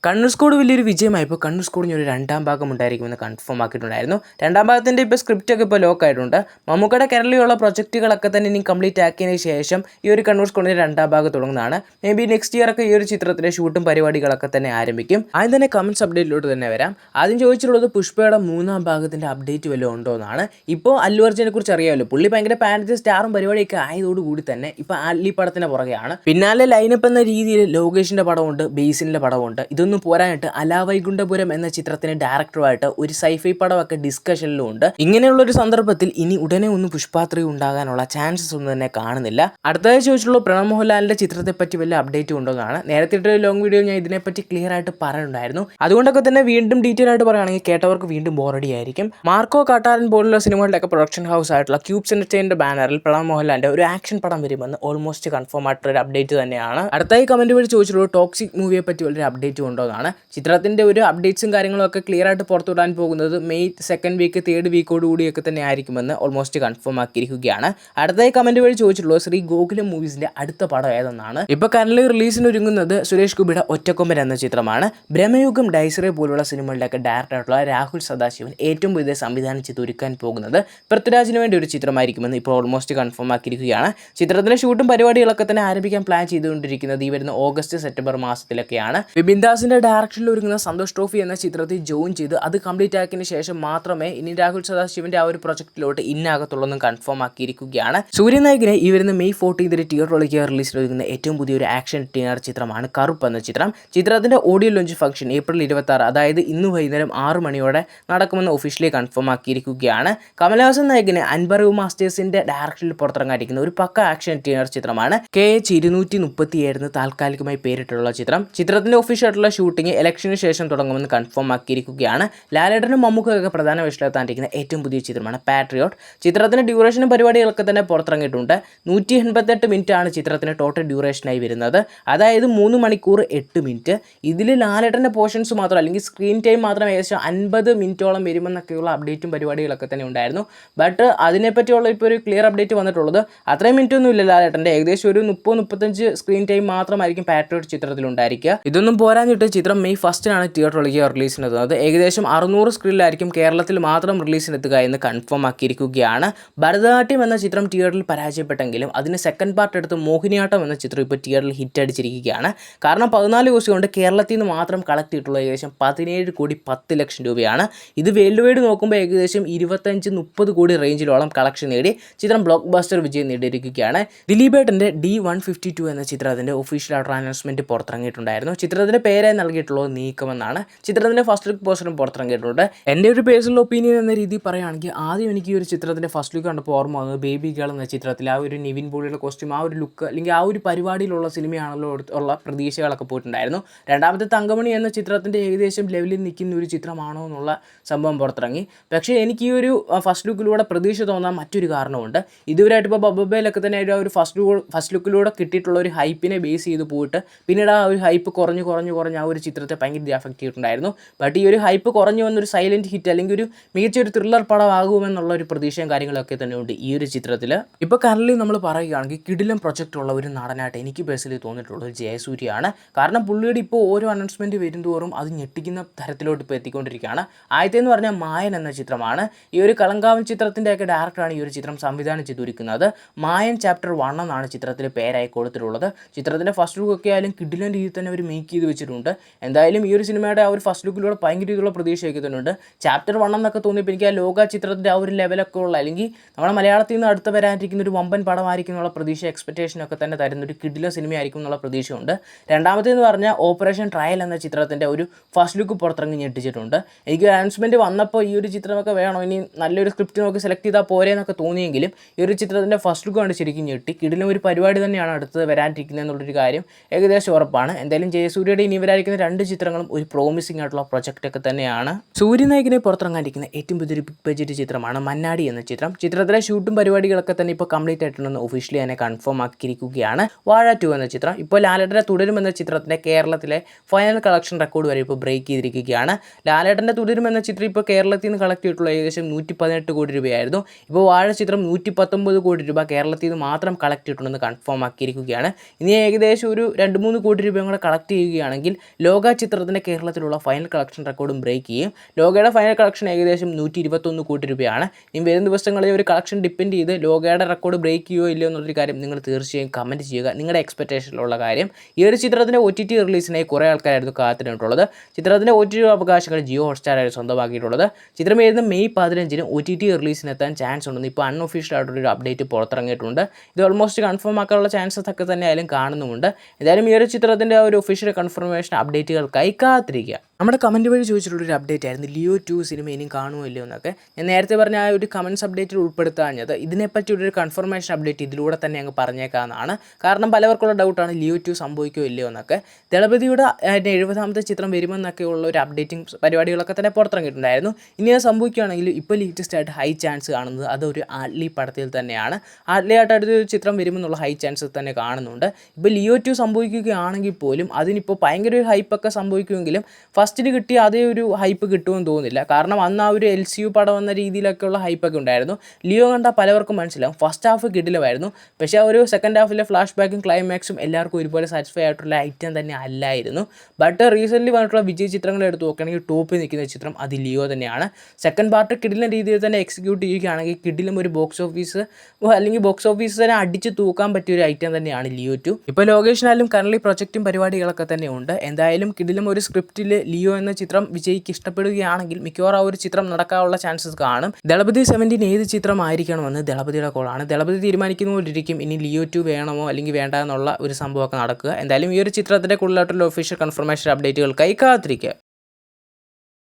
Kannur squad വലിയൊരു വിജയമായപ്പോൾ കണ്ണൂർ സ്കോഡിന് ഒരു രണ്ടാം ഭാഗം ഉണ്ടായിരിക്കുമെന്ന് കൺഫേം ആക്കിയിട്ടുണ്ടായിരുന്നു. രണ്ടാം ഭാഗത്തിൻ്റെ ഇപ്പോൾ സ്ക്രിപ്റ്റൊക്കെ ഇപ്പോൾ ലോക്ക് ആയിട്ടുണ്ട്. മമ്മൂക്കയുടെ കേരളീയമുള്ള പ്രൊജക്റ്റുകളൊക്കെ തന്നെ ഇനി കംപ്ലീറ്റ് ആക്കിയതിന് ശേഷം ഈ ഒരു കണ്ണൂർ സ്കോഡിൻ്റെ രണ്ടാം ഭാഗം തുടങ്ങുന്നതാണ്. മേ ബി നെക്സ്റ്റ് ഇയർ ഒക്കെ ഈ ഒരു ചിത്രത്തിൻ്റെ ഷൂട്ടും പരിപാടികളൊക്കെ തന്നെ ആരംഭിക്കും. ആദ്യം തന്നെ കമൻറ്റ്സ് അപ്ഡേറ്റിലോട്ട് തന്നെ വരാം. ആദ്യം ചോദിച്ചിട്ടുള്ളത് പുഷ്പയുടെ മൂന്നാം ഭാഗത്തിൻ്റെ അപ്ഡേറ്റ് വല്ലതും ഉണ്ടോ എന്നാണ്. ഇപ്പോൾ അല്ലു അർജുനെ കുറിച്ച് അറിയാമല്ലോ, പുള്ളി ഭയങ്കര പാൻ സ്റ്റാറും പരിപാടിയൊക്കെ ആയതോടുകൂടി തന്നെ ഇപ്പോൾ ആലി പടത്തിൻ്റെ പുറകെയാണ്. പിന്നാലെ ലൈനപ്പ് എന്ന രീതിയിൽ ലോകേഷിൻ്റെ പടമുണ്ട്, ബേസിൻ്റെ പടമുണ്ട്. ഇതൊന്നും പോരാനായിട്ട് അലാവൈകുണ്ഠപുരം എന്ന ചിത്രത്തിന് ഡയറക്ടറുമായിട്ട് ഒരു സൈഫൈ പടമൊക്കെ ഡിസ്കഷനിലും ഉണ്ട്. ഇങ്ങനെയുള്ളൊരു സന്ദർഭത്തിൽ ഇനി ഉടനെ ഒന്നും പുഷ്പ 3 ഉണ്ടാകാനുള്ള ചാൻസസ് ഒന്നും തന്നെ കാണുന്നില്ല. അടുത്തതായി ചോദിച്ചുള്ള പ്രണവ് മോഹൻലാലിന്റെ ചിത്രത്തെ പറ്റി വല്ല അപ്ഡേറ്റ് ഉണ്ടോന്നാണ്. നേരത്തെ ഇട്ട ലോങ് വീഡിയോ ഞാൻ ഇതിനെപ്പറ്റി ക്ലിയർ ആയിട്ട് പറയുന്നുണ്ടായിരുന്നു. അതുകൊണ്ടൊക്കെ തന്നെ വീണ്ടും ഡീറ്റെയിൽ ആയിട്ട് പറയുകയാണെങ്കിൽ കേട്ടവർക്ക് വീണ്ടും ബോറടി ആയിരിക്കും. മാർക്കോ കാട്ടാരൻ പോലുള്ള സിനിമകളുടെയൊക്കെ പ്രൊഡക്ഷൻ ഹൗസ് ആയിട്ടുള്ള ക്യൂബ്സ് എന്റർടൈൻമെന്റ് ബാനറിൽ പ്രണവ് മോഹൻലാലിന്റെ ഒരു ആക്ഷൻ പടം വരുമെന്ന് ഓൾമോസ്റ്റ് കൺഫേം ആയിട്ടുള്ള ഒരു അപ്ഡേറ്റ് തന്നെയാണ്. അടുത്തായി കമന്റ് വഴി ചോദിച്ചിട്ടുള്ള ടോക്സിക് മൂവിയെ പറ്റി ഒരു അപ്ഡേറ്റ് ഉണ്ടോന്നാണ്. ചിത്രത്തിന്റെ ഒരു അപ്ഡേറ്റ്സും കാര്യങ്ങളും ഒക്കെ ക്ലിയർ ആയിട്ട് പുറത്തുവിടാൻ പോകുന്നത് മെയ് 2nd വീക്ക് 3rd വീക്കോടുകൂടിയൊക്കെ തന്നെ ആയിരിക്കുമെന്ന് ഓൾമോസ്റ്റ് കൺഫേം ആക്കിയിരിക്കുകയാണ്. അടുത്തായി കമന്റ് വഴി ചോദിച്ചിട്ടുള്ളത് ശ്രീ ഗോകുലം മൂവീസിന്റെ അടുത്ത പടം ഏതെന്നാണ്. ഇപ്പൊ കറന്റ് റിലീസിന് ഒരുങ്ങുന്നത് സുരേഷ് ഗോപിയുടെ ഒറ്റക്കൊമ്പൻ എന്ന ചിത്രമാണ്. ബ്രഹ്മയുഗം, ഡൈസറെ പോലുള്ള സിനിമകളുടെയൊക്കെ ഡയറക്ടറായിട്ടുള്ള രാഹുൽ സദാശിവൻ ഏറ്റവും പുതിയ സംവിധാനം ചെയ്ത് ഒരുക്കാൻ പോകുന്നത് പൃഥ്വിരാജിന് വേണ്ടി ഒരു ചിത്രമായിരിക്കുമെന്ന് ഇപ്പോൾ ഓൾമോസ്റ്റ് കൺഫേം ആക്കിയിരിക്കുകയാണ്. ചിത്രത്തിന്റെ ഷൂട്ടും പരിപാടികളൊക്കെ തന്നെ ആരംഭിക്കാൻ പ്ലാൻ ചെയ്തുകൊണ്ടിരിക്കുന്നത് ഈ വരുന്ന ഓഗസ്റ്റ് സെപ്റ്റംബർ മാസത്തിലൊക്കെയാണ്. വിപിൻ ദാസിന്റെ ഡയറക്ഷനിൽ ഒരുങ്ങുന്ന സന്തോഷ് ട്രോഫി എന്ന ചിത്രത്തിൽ ജോയിൻ ചെയ്ത് അത് കംപ്ലീറ്റ് ആക്കിയതിന് ശേഷം മാത്രമേ ഇനി രാഹുൽ സദാശിവന്റെ ആ ഒരു പ്രൊജക്റ്റിലോട്ട് ഇന്നാകത്തുള്ളൂ കൺഫേം ആക്കിയിരിക്കുകയാണ്. സൂര്യനായകനെ ഈ വരുന്ന മെയ് 14 തിയേറ്ററിലേക്ക് റിലീസിൽ ഒരുങ്ങുന്ന ഏറ്റവും പുതിയൊരു ആക്ഷൻ ടിനർ ചിത്രമാണ് കറുപ്പ് എന്ന ചിത്രം. ചിത്രത്തിന്റെ ഓഡിയോ ലോഞ്ച് ഫംഗ്ഷൻ ഏപ്രിൽ 26, അതായത് ഇന്ന് വൈകുന്നേരം 6 മണിയോടെ നടക്കുമെന്ന് ഒഫീഷ്യലി കൺഫേം ആക്കിയിരിക്കുകയാണ്. കമലഹാസൻ നായകനെ അൻബറു മാസ്റ്റേഴ്സിന്റെ ഡയറക്ഷനിൽ പുറത്തിറങ്ങാതിരിക്കുന്ന ഒരു പക്ക ആക്ഷൻ ടിനർ ചിത്രമാണ് KH237 താൽക്കാലികമായി പേരിട്ടുള്ള ചിത്രം. ചിത്രത്തിന്റെ ഒഫീഷ്യൽ ആയിട്ടുള്ള ഷൂട്ടിംഗ് ഇലക്ഷന് ശേഷം തുടങ്ങുമെന്ന് കൺഫേം ആക്കിയിരിക്കുകയാണ്. ലാലേട്ടനും മമ്മൂക്കയൊക്കെ പ്രധാന വേഷത്തിലെത്താനിരിക്കുന്ന ഏറ്റവും പുതിയ ചിത്രമാണ് പാട്രിയോട്ട്. ചിത്രത്തിന്റെ ഡ്യൂറേഷനും പരിപാടികളൊക്കെ തന്നെ പുറത്തിറങ്ങിയിട്ടുണ്ട്. 188 മിനിറ്റ് ആണ് ചിത്രത്തിന് ടോട്ടൽ ഡ്യൂറേഷനായി വരുന്നത്, അതായത് 3 മണിക്കൂർ 8 മിനിറ്റ്. ഇതിൽ ലാലേട്ടൻ്റെ പോർഷൻസ് മാത്രം അല്ലെങ്കിൽ സ്ക്രീൻ ടൈം മാത്രം ഏകദേശം 50 മിനിറ്റോളം വരുമെന്നൊക്കെയുള്ള അപ്ഡേറ്റും പരിപാടികളൊക്കെ തന്നെ ഉണ്ടായിരുന്നു. ബട്ട് അതിനെപ്പറ്റിയുള്ള ഇപ്പോൾ ഒരു ക്ലിയർ അപ്ഡേറ്റ് വന്നിട്ടുള്ളത് അത്രയും മിനിറ്റ് ഒന്നും ഇല്ല ലാലേട്ടൻ്റെ, ഏകദേശം ഒരു 30-35 സ്ക്രീൻ ടൈം മാത്രമായിരിക്കും പാട്രിയോട്ട് ചിത്രത്തിലുണ്ടായിരിക്കുക. ഇതൊന്നും പോരാഞ്ഞിട്ട് ചിത്രം മെയ് 1 തിയേറ്ററിലേക്ക് റിലീസിനെത്തുന്നത്. ഏകദേശം 600 സ്ക്രീനിലായിരിക്കും കേരളത്തിൽ മാത്രം റിലീസിനെത്തുക എന്ന് കൺഫേം ആക്കിയിരിക്കുകയാണ്. ഭരതനാട്യം എന്ന ചിത്രം തിയേറ്ററിൽ പരാജയപ്പെട്ടെങ്കിലും അതിന് സെക്കൻഡ് പാർട്ട് എടുത്ത് മോഹിനിയാട്ടം എന്ന ചിത്രം ഇപ്പോൾ തിയേറ്ററിൽ ഹിറ്റ് അടിച്ചിരിക്കുകയാണ്. കാരണം 14 ദിവസം കൊണ്ട് കേരളത്തിൽ നിന്ന് മാത്രം കളക്ട് ചെയ്തിട്ടുള്ള ഏകദേശം 17 കോടി 10 ലക്ഷം രൂപയാണ്. ഇത് വേൾഡ് വൈഡ് നോക്കുമ്പോൾ ഏകദേശം 25-30 കോടി റേഞ്ചിലോളം കളക്ഷൻ നേടി ചിത്രം ബ്ലോക്ക് ബസ്റ്റർ വിജയം നേടിയിരിക്കുകയാണ്. ദിലീപേട്ടൻ്റെ D152 എന്ന ചിത്രത്തിൻ്റെ ഒഫീഷ്യൽ അനൗൺസ്മെൻറ്റ് പുറത്തിറങ്ങിയിട്ടുണ്ടായിരുന്നു. ചിത്രത്തിൻ്റെ പേരായി നൽകിയിട്ടുള്ളത് നീക്കമെന്നാണ്. ചിത്രത്തിൻ്റെ ഫസ്റ്റ് ലുക്ക് പോസ്റ്ററും പുറത്തിറങ്ങിയിട്ടുണ്ട്. എൻ്റെ ഒരു പേഴ്സണൽ ഒപ്പീനിയൻ എന്ന രീതിയിൽ പറയുകയാണെങ്കിൽ ആദ്യം എനിക്ക് ഈ ഒരു ചിത്രത്തിൻ്റെ ഫസ്റ്റ് ലുക്ക് കണ്ടപ്പോൾ ഓർമ്മ വന്നത് ബേബി ഗേൾ എന്ന ചിത്രത്തിൽ ആ ഒരു നിവിൻ പോളിയുടെ കോസ്റ്റ്യൂം, ആ ഒരു ലുക്ക് അല്ലെങ്കിൽ ആ ഒരു പരിപാടിയിലുള്ള സിനിമയാണല്ലോ ഉള്ള പ്രതീക്ഷകളൊക്കെ പോയിട്ടുണ്ടായിരുന്നു. രണ്ടാമത്തെ തങ്കമണി എന്ന ചിത്രത്തിൻ്റെ ഏകദേശം ലെവലിൽ നിൽക്കുന്ന ഒരു ചിത്രമാണോ എന്നുള്ള സംഭവം പുറത്തിറങ്ങി. പക്ഷേ എനിക്ക് ഈ ഒരു ഫസ്റ്റ് ലുക്കിലൂടെ പ്രതീക്ഷ തോന്നാൻ മറ്റൊരു കാരണമുണ്ട്. ഇതുവരെയായിട്ട് ഇപ്പോൾ ബബ്ബയിലൊക്കെ തന്നെ ആ ഒരു ഫസ്റ്റ് ലുക്കിലൂടെ കിട്ടിയിട്ടുള്ള ഒരു ഹൈപ്പിനെ ബേസ് ചെയ്ത് പോയിട്ട് പിന്നീട് ആ ഒരു ഹൈപ്പ് കുറഞ്ഞ് ആ ഒരു ചിത്രത്തെ ഭയങ്കര അഫക്റ്റ് ചെയ്തിട്ടുണ്ടായിരുന്നു. ബട്ട് ഈ ഒരു ഹൈപ്പ് കുറഞ്ഞു വന്നൊരു സൈലൻറ്റ് ഹിറ്റ് അല്ലെങ്കിൽ ഒരു മികച്ചൊരു ത്രില്ലർ പടമാകുമെന്നുള്ള ഒരു പ്രതീക്ഷയും കാര്യങ്ങളൊക്കെ തന്നെ ഉണ്ട് ഈ ഒരു ചിത്രത്തിൽ. ഇപ്പോൾ കറൻലി നമ്മൾ പറയുകയാണെങ്കിൽ കിടിലം പ്രൊജക്റ്റുള്ള ഒരു നടനായിട്ട് എനിക്ക് പേഴ്സണലി തോന്നിയിട്ടുള്ളത് ജയസൂര്യയാണ്. കാരണം പുള്ളിയുടെ ഇപ്പോൾ ഓരോ അനൗൺസ്മെൻറ്റ് വരുന്തോറും അത് ഞെട്ടിക്കുന്ന തരത്തിലോട്ട് ഇപ്പോൾ എത്തിക്കൊണ്ടിരിക്കുകയാണ്. ആദ്യത്തേന്ന് പറഞ്ഞാൽ മായൻ എന്ന ചിത്രമാണ്. ഈ ഒരു കളങ്കാവൻ ചിത്രത്തിൻ്റെയൊക്കെ ഡയറക്ടറാണ് ഈ ഒരു ചിത്രം സംവിധാനം ചെയ്തൊരുക്കുന്നത്. മായൻ ചാപ്റ്റർ 1 എന്നാണ് ചിത്രത്തിൽ പേരായി കൊടുത്തിട്ടുള്ളത്. ചിത്രത്തിൻ്റെ ഫസ്റ്റ് ലുക്കൊക്കെ ആയാലും കിടിലൻ രീതിയിൽ തന്നെ അവർ മേക്ക് ചെയ്ത് വെച്ചിട്ടുണ്ട്. എന്തായാലും ഈ ഒരു സിനിമയുടെ ആ ഒരു ഫസ്റ്റ് ലുക്കിലൂടെ ഭയങ്കര രീതിയിലുള്ള പ്രതീക്ഷയൊക്കെ തന്നെയുണ്ട്. ചാപ്റ്റർ 1 എന്നൊക്കെ തോന്നിയപ്പോൾ എനിക്ക് ആ ലോക ചിത്രത്തിൻ്റെ ആ ഒരു ലെവലൊക്കെ ഉള്ള അല്ലെങ്കിൽ നമ്മുടെ മലയാളത്തിൽ നിന്ന് അടുത്ത് വരാനിരിക്കുന്ന ഒരു വമ്പൻ പടമായിരിക്കും എന്നുള്ള പ്രതീക്ഷ എക്സ്പെക്റ്റേഷനൊക്കെ തന്നെ തരുന്ന ഒരു കിടിലൻ സിനിമയായിരിക്കും എന്നുള്ള പ്രതീക്ഷയുണ്ട്. രണ്ടാമത്തേന്ന് പറഞ്ഞാൽ ഓപ്പറേഷൻ ട്രയൽ എന്ന ചിത്രത്തിൻ്റെ ഒരു ഫസ്റ്റ് ലുക്ക് പുറത്തിറങ്ങി ഞെട്ടിച്ചിട്ടുണ്ട്. എനിക്ക് അനൗൺസ്മെൻറ്റ് വന്നപ്പോൾ ഈ ഒരു ചിത്രമൊക്കെ വേണോ, ഇനി നല്ലൊരു സ്ക്രിപ്റ്റ് നോക്കി സെലക്ട് ചെയ്താൽ പോരെ എന്നൊക്കെ തോന്നിയെങ്കിലും ഈ ഒരു ചിത്രത്തിൻ്റെ ഫസ്റ്റ് ലുക്ക് കണ്ട് ശരിക്കും ഞെട്ടി. കിടിലൻ ഒരു പരിപാടി തന്നെയാണ് അടുത്ത് വരാനിരിക്കുന്നത് എന്നുള്ളൊരു കാര്യം ഏകദേശം ഉറപ്പാണ്. എന്തായാലും ജയസൂര്യയുടെ ഇനി വരാനിരിക്കുന്ന 2 ചിത്രങ്ങളും ഒരു പ്രോമിസിംഗ് ആയിട്ടുള്ള പ്രൊജക്റ്റൊക്കെ തന്നെയാണ്. സൂര്യനായകനെ പുറത്തിറങ്ങാനിരിക്കുന്ന ഏറ്റവും പുതിയൊരു ബിഗ് ബഡ്ജറ്റ് ചിത്രമാണ് മന്നാടി എന്ന ചിത്രം. ചിത്രത്തിലെ ഷൂട്ടും പരിപാടികളൊക്കെ തന്നെ ഇപ്പോൾ കംപ്ലീറ്റ് ആയിട്ടുണ്ടെന്ന് ഒഫീഷ്യലി തന്നെ കൺഫേം ആക്കിയിരിക്കുകയാണ്. വാഴ 2 എന്ന ചിത്രം ഇപ്പോൾ ലാലേട്ടൻ്റെ തുടരുമെന്ന ചിത്രത്തിൻ്റെ കേരളത്തിലെ ഫൈനൽ കളക്ഷൻ റെക്കോർഡ് വരെ ഇപ്പോൾ ബ്രേക്ക് ചെയ്തിരിക്കുകയാണ്. ലാലേട്ടൻ്റെ തുടരുമെന്ന ചിത്രം ഇപ്പോൾ കേരളത്തിൽ നിന്ന് കളക്ട് ചെയ്തിട്ടുള്ള ഏകദേശം 118 കോടി രൂപയായിരുന്നു. ഇപ്പോൾ വാഴ ചിത്രം 119 കോടി രൂപ കേരളത്തിൽ നിന്ന് മാത്രം കളക്ട് ചെയ്തിട്ടുണ്ടെന്ന് കൺഫേം ആക്കിയിരിക്കുകയാണ്. ഇനി ഏകദേശം ഒരു 2-3 കോടി രൂപയും കൂടെ കളക്ട് ചെയ്യുകയാണെങ്കിൽ ലോക ചിത്രത്തിൻ്റെ കേരളത്തിലുള്ള ഫൈനൽ കളക്ഷൻ റെക്കോർഡും ബ്രേക്ക് ചെയ്യും. ലോകയുടെ ഫൈനൽ കളക്ഷൻ ഏകദേശം 121 കോടി രൂപയാണ്. ഇനി വരും ദിവസങ്ങളിൽ ഒരു കളക്ഷൻ ഡിപ്പെൻഡ് ചെയ്ത് ലോകയുടെ റെക്കോർഡ് ബ്രേക്ക് ചെയ്യുമോ ഇല്ലയോ എന്നുള്ളൊരു കാര്യം നിങ്ങൾ തീർച്ചയായും കമൻറ്റ് ചെയ്യുക, നിങ്ങളുടെ എക്സ്പെക്റ്റേഷനിലുള്ള കാര്യം. ഈ ഒരു ചിത്രത്തിൻ്റെ OTT റിലീസിനായി കുറേ ആൾക്കാരായിരുന്നു കാത്തിരുന്നിട്ടുള്ളത്. ചിത്രത്തിൻ്റെ OTT അവകാശങ്ങൾ ജിയോ ഹോട്ട്സ്റ്റാറായിരുന്നു സ്വന്തമാക്കിയിട്ടുള്ളത്. ചിത്രം വരുന്ന മെയ് 15 OTT റിലീസിനെത്താൻ ചാൻസ് ഉണ്ടെന്ന് ഇപ്പോൾ അൺഒഫീഷ്യൽ ആയിട്ടൊരു അപ്ഡേറ്റ് പുറത്തിറങ്ങിയിട്ടുണ്ട്. ഇത് ഓൾമോസ്റ്റ് കൺഫേം ആക്കാനുള്ള ചാൻസസ് ഒക്കെ തന്നെ ആയാലും കാണുന്നുമുണ്ട്. എന്തായാലും ഈ ഒരു ചിത്രത്തിൻ്റെ ഒരു ഒഫീഷ്യൽ കൺഫർമേഷൻ അപ്ഡേറ്റുകൾക്കായി കാത്തിരിക്കുക. നമ്മുടെ കമൻറ്റ് വഴി ചോദിച്ചിട്ടുള്ളൊരു അപ്ഡേറ്റ് ആയിരുന്നു ലിയോ 2 സിനിമ ഇനിയും കാണുമോ ഇല്ലയോ എന്നൊക്കെ. ഞാൻ നേരത്തെ പറഞ്ഞ ആ ഒരു കമൻറ്റ്സ് അപ്ഡേറ്റിൽ ഉൾപ്പെടുത്താഞ്ഞത് ഇതിനെപ്പറ്റി ഒരു കൺഫർമേഷൻ അപ്ഡേറ്റ് ഇതിലൂടെ തന്നെ അങ്ങ് പറഞ്ഞേക്കാമെന്നാണ്. കാരണം പലവർക്കുള്ള ഡൗട്ടാണ് ലിയോ 2 സംഭവിക്കുമോ ഇല്ലയോ എന്നൊക്കെ. ദളപതിയുടെ 70ാമത്തെ ചിത്രം വരുമെന്നൊക്കെ ഉള്ള ഒരു അപ്ഡേറ്റിംഗ് പരിപാടികളൊക്കെ തന്നെ പുറത്തിറങ്ങിയിട്ടുണ്ടായിരുന്നു. ഇനി അത് സംഭവിക്കുകയാണെങ്കിൽ ഇപ്പോൾ ലേറ്റസ്റ്റ് ആയിട്ട് ഹൈ ചാൻസ് കാണുന്നത് അതൊരു ആട്ലി പടത്തിൽ തന്നെയാണ്. ആട്ലി ആയിട്ട് അടുത്തൊരു ചിത്രം വരുമെന്നുള്ള ഹൈ ചാൻസ് തന്നെ കാണുന്നുണ്ട്. ഇപ്പോൾ ലിയോ 2 സംഭവിക്കുകയാണെങ്കിൽ പോലും അതിനിപ്പോൾ ഭയങ്കര ഒരു ഹൈപ്പൊക്കെ സംഭവിക്കുമെങ്കിലും ഫസ്റ്റിന് കിട്ടിയ അതേ ഒരു ഹൈപ്പ് കിട്ടുമെന്ന് തോന്നുന്നില്ല. കാരണം അന്ന് ആ ഒരു LCU പടം എന്ന രീതിയിലൊക്കെയുള്ള ഹൈപ്പൊക്കെ ഉണ്ടായിരുന്നു. ലിയോ കണ്ടാൽ പലവർക്കും മനസ്സിലാവും ഫസ്റ്റ് ഹാഫ് കിടിലമായിരുന്നു. പക്ഷേ ആ ഒരു സെക്കൻഡ് ഹാഫിലെ ഫ്ലാഷ് ബാക്കും ക്ലൈമാക്സും എല്ലാവർക്കും ഒരുപോലെ സാറ്റിസ്ഫൈ ആയിട്ടുള്ള ഐറ്റം തന്നെ അല്ലായിരുന്നു. ബട്ട് റീസെൻ്റ്ലി വന്നിട്ടുള്ള വിജയ് ചിത്രങ്ങൾ എടുത്ത് നോക്കുകയാണെങ്കിൽ ടോപ്പിൽ നിൽക്കുന്ന ചിത്രം അത് ലിയോ തന്നെയാണ്. സെക്കൻഡ് പാർട്ട് കിടിലം രീതിയിൽ തന്നെ എക്സിക്യൂട്ട് ചെയ്യുകയാണെങ്കിൽ കിടിലം ഒരു ബോക്സ് ഓഫീസ് അല്ലെങ്കിൽ ബോക്സ് ഓഫീസ് തന്നെ അടിച്ച് തൂക്കാൻ പറ്റിയ ഒരു ഐറ്റം തന്നെയാണ് ലിയോ 2. ഇപ്പോൾ ലൊക്കേഷനായാലും കറൻലി പ്രൊജക്റ്റും പരിപാടികളൊക്കെ തന്നെ ഉണ്ട്. എന്തായാലും കിടിലം ഒരു സ്ക്രിപ്റ്റിൽ ലിയോ എന്ന ചിത്രം വിജയ്ക്ക് ഇഷ്ടപ്പെടുകയാണെങ്കിൽ മിക്കവാറും ആ ഒരു ചിത്രം നടക്കാനുള്ള ചാൻസസ് കാണും. ദളപതി 17 ഏത് ചിത്രമായിരിക്കണമെന്ന് ദളപതിയുടെ കോളാണ്. ദളപതി തീരുമാനിക്കുന്നതുകൊണ്ടിരിക്കും ഇനി ലിയോ 2 വേണമോ അല്ലെങ്കിൽ വേണ്ട എന്നുള്ള ഒരു സംഭവമൊക്കെ നടക്കുക. എന്തായാലും ഈ ഒരു ചിത്രത്തിൻ്റെ കൂടുതലായിട്ടുള്ള ഒഫീഷ്യൽ കൺഫർമേഷൻ അപ്ഡേറ്റുകൾക്കായി കാത്തിരിക്കുക.